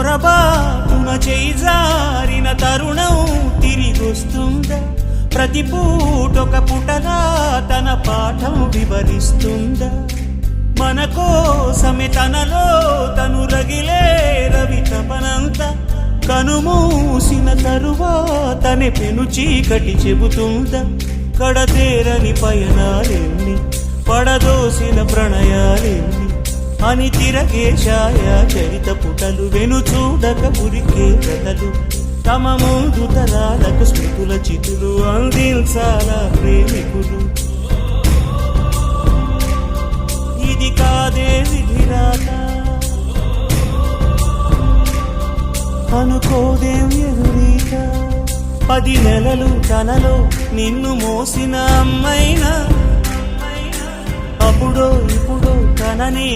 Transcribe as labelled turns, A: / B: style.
A: పొరబాటున చేజారిన తరుణం తిరిగొస్తుందా? ప్రతి పూటొక పుటలా తన పాఠం వివరిస్తుందా? మన కోసమే తనలో తను రగిలే రవి తపనంతా కనుమూసిన తరువాతనే పెను చీకటి చెబుతుందా? కడతేరని పయనాలెన్ని, పడదోసిన ప్రణయాలెన్ని అని తిరగే ఛాయా చరిత పుటలు, వెను చూడక ఉరికే కథలు, తమ ముందు తరాలకు స్మృతుల చితులు అందించాలా ప్రేమికులు. ఇది కాదే విధిరాత, అనుకోదేం ఎదురీత. 10 నెలలు తనలో నిన్ను మోసిన అమ్మైనా అప్పుడో ఇప్పుడో కననే